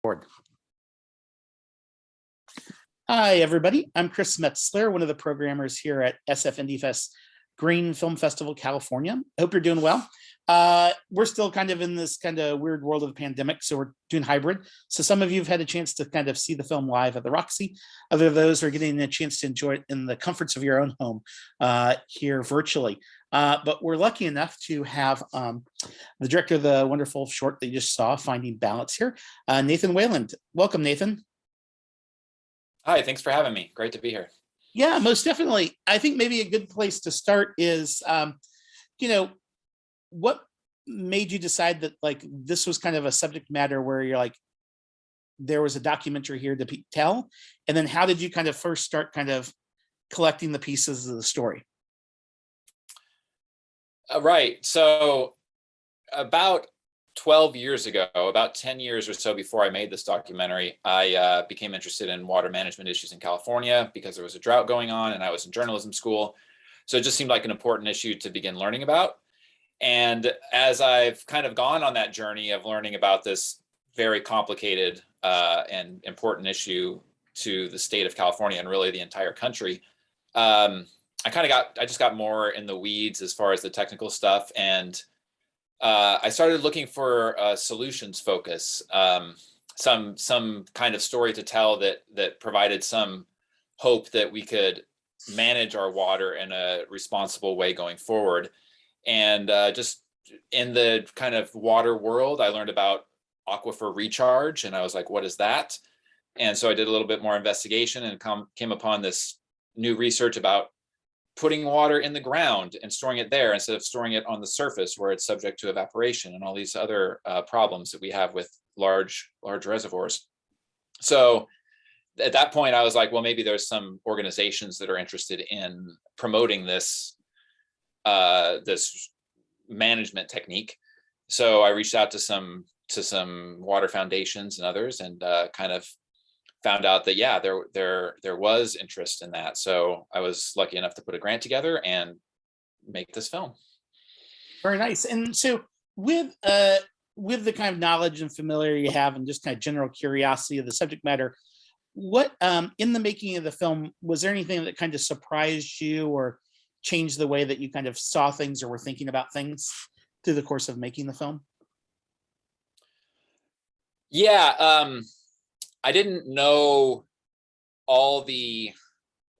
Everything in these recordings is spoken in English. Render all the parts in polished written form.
Board. Hi, everybody. I'm Chris Metzler, one of the programmers here at SF Indie Fest Green Film Festival, California. I hope you're doing well. We're still kind of in this kind of weird world of the pandemic, so we're doing hybrid. So some of you have had a chance to kind of see the film live at the Roxy. Other of those are getting a chance to enjoy it in the comforts of your own home here virtually. But we're lucky enough to have the director of the wonderful short that you just saw, Finding Balance here, Nathan Wayland. Welcome, Nathan. Hi, thanks for having me. Great to be here. Yeah, most definitely. I think maybe a good place to start is, what made you decide that like this was kind of a subject matter where you're like, there was a documentary here to tell, and then how did you kind of first start kind of collecting the pieces of the story? Right. So about 12 years ago, about 10 years or so before I made this documentary, I became interested in water management issues in California because there was a drought going on and I was in journalism school. So it just seemed like an important issue to begin learning about. And as I've kind of gone on that journey of learning about this very complicated and important issue to the state of California and really the entire country, I just got more in the weeds as far as the technical stuff. And I started looking for a solutions focus, some kind of story to tell that provided some hope that we could manage our water in a responsible way going forward. And just in the kind of water world, I learned about aquifer recharge, and I was like, what is that? And so I did a little bit more investigation and came upon this new research about putting water in the ground and storing it there instead of storing it on the surface where it's subject to evaporation and all these other problems that we have with large reservoirs. So at that point, I was like, well, maybe there's some organizations that are interested in promoting this this management technique. So I reached out to some water foundations and others, and kind of found out that yeah, there was interest in that. So I was lucky enough to put a grant together and make this film. Very nice. And so with the kind of knowledge and familiarity you have and just kind of general curiosity of the subject matter, what in the making of the film, was there anything that kind of surprised you or changed the way that you kind of saw things or were thinking about things through the course of making the film? Yeah, I didn't know all the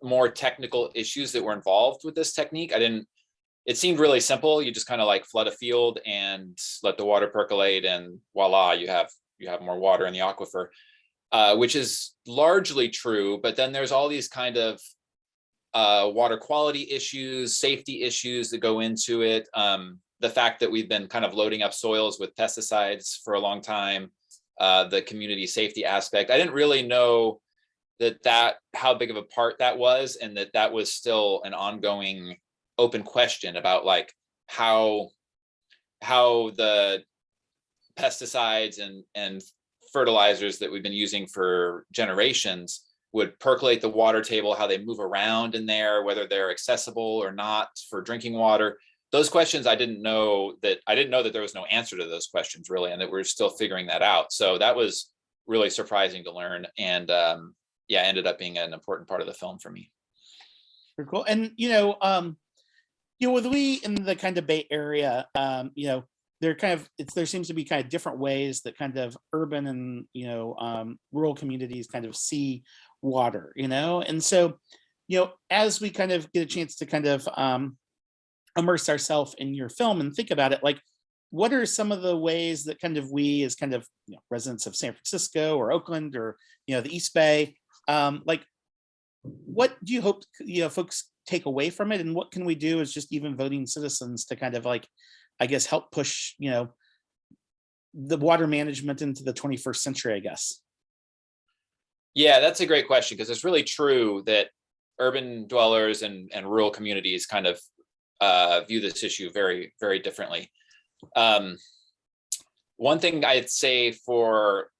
more technical issues that were involved with this technique. It seemed really simple. You just kind of like flood a field and let the water percolate and voila, you have more water in the aquifer, which is largely true. But then there's all these kind of water quality issues, safety issues that go into it. The fact that we've been kind of loading up soils with pesticides for a long time, the community safety aspect. I didn't really know that how big of a part that was, and that was still an ongoing open question about like how the pesticides and fertilizers that we've been using for generations would percolate the water table, how they move around in there, whether they're accessible or not for drinking water. Those questions, I didn't know that there was no answer to those questions really, and that we're still figuring that out. So that was really surprising to learn, and ended up being an important part of the film for me. Very cool. And with we in the kind of Bay Area, there seems to be kind of different ways that kind of urban and rural communities kind of see water, and so as we kind of get a chance to kind of immerse ourselves in your film and think about it, like what are some of the ways that kind of we as kind of residents of San Francisco or Oakland or the East Bay, like what do you hope folks take away from it, and what can we do as just even voting citizens to kind of like, I guess, help push the water management into the 21st century, I guess? Yeah, that's a great question, because it's really true that urban dwellers and rural communities kind of view this issue very, very differently. One thing I'd say for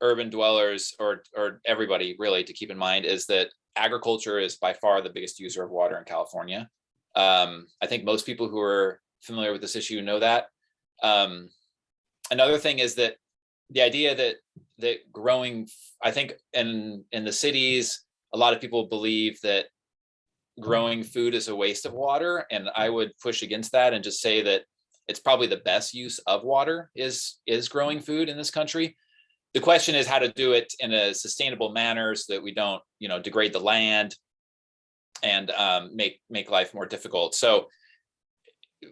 urban dwellers or everybody really to keep in mind is that agriculture is by far the biggest user of water in California. I think most people who are familiar with this issue know that. Another thing is that the idea that that growing, I think in the cities, a lot of people believe that growing food is a waste of water. And I would push against that and just say that it's probably the best use of water is growing food in this country. The question is how to do it in a sustainable manner so that we don't, degrade the land and make life more difficult. So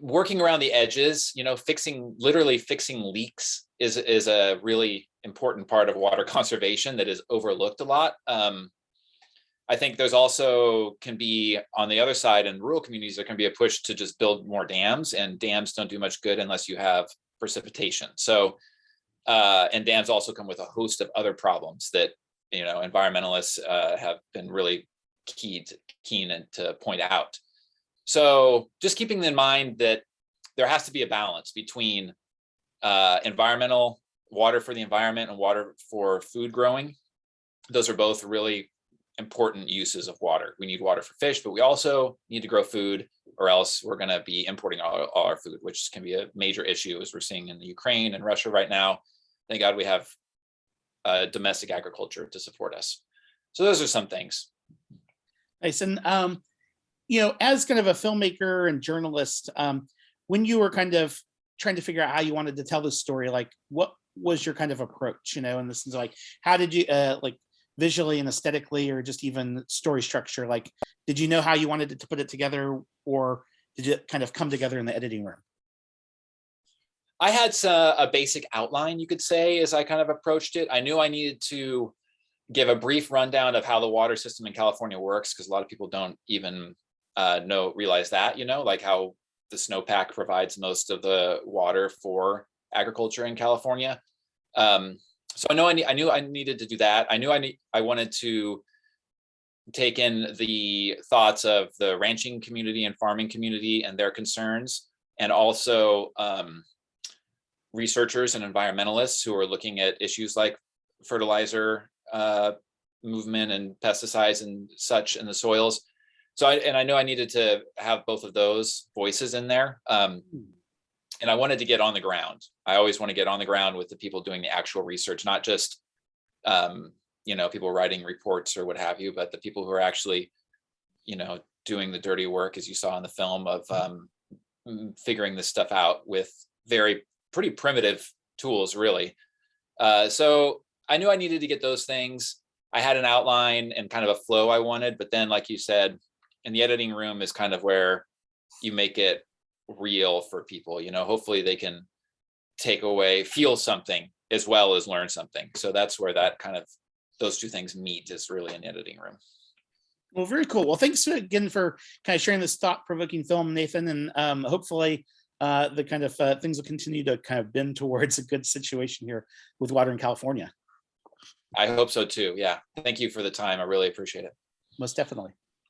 working around the edges, literally fixing leaks is a really important part of water conservation that is overlooked a lot. I think there's also can be on the other side in rural communities, there can be a push to just build more dams, and dams don't do much good unless you have precipitation. So, and dams also come with a host of other problems that, environmentalists have been really keen to point out. So just keeping in mind that there has to be a balance between environmental water for the environment and water for food growing. Those are both really important uses of water. We need water for fish, but we also need to grow food, or else we're going to be importing all our food, which can be a major issue as we're seeing in the Ukraine and Russia right now. Thank God we have domestic agriculture to support us. So those are some things. Nice. And, as kind of a filmmaker and journalist, when you were kind of trying to figure out how you wanted to tell this story, like what was your kind of approach, in this sense, like how did you like visually and aesthetically, or just even story structure? Like, did you know how you wanted to put it together, or did it kind of come together in the editing room? I had a basic outline, you could say, as I kind of approached it. I knew I needed to give a brief rundown of how the water system in California works, because a lot of people don't even realize that, like how the snowpack provides most of the water for agriculture in California. So I knew I needed to do that. I knew I wanted to take in the thoughts of the ranching community and farming community and their concerns, and also researchers and environmentalists who are looking at issues like fertilizer movement and pesticides and such in the soils. So I know I needed to have both of those voices in there. And I wanted to get on the ground. I always want to get on the ground with the people doing the actual research, not just, people writing reports or what have you, but the people who are actually, doing the dirty work, as you saw in the film, of figuring this stuff out with pretty primitive tools, really. So I knew I needed to get those things. I had an outline and kind of a flow I wanted, but then, like you said, in the editing room is kind of where you make it real for people. Hopefully they can feel something as well as learn something. So that's where those two things meet, is really in the editing room. Well, very cool. Well, thanks again for kind of sharing this thought-provoking film, Nathan, and hopefully the kind of things will continue to kind of bend towards a good situation here with water in California. I hope so too. Yeah. Thank you for the time. I really appreciate it. Most definitely.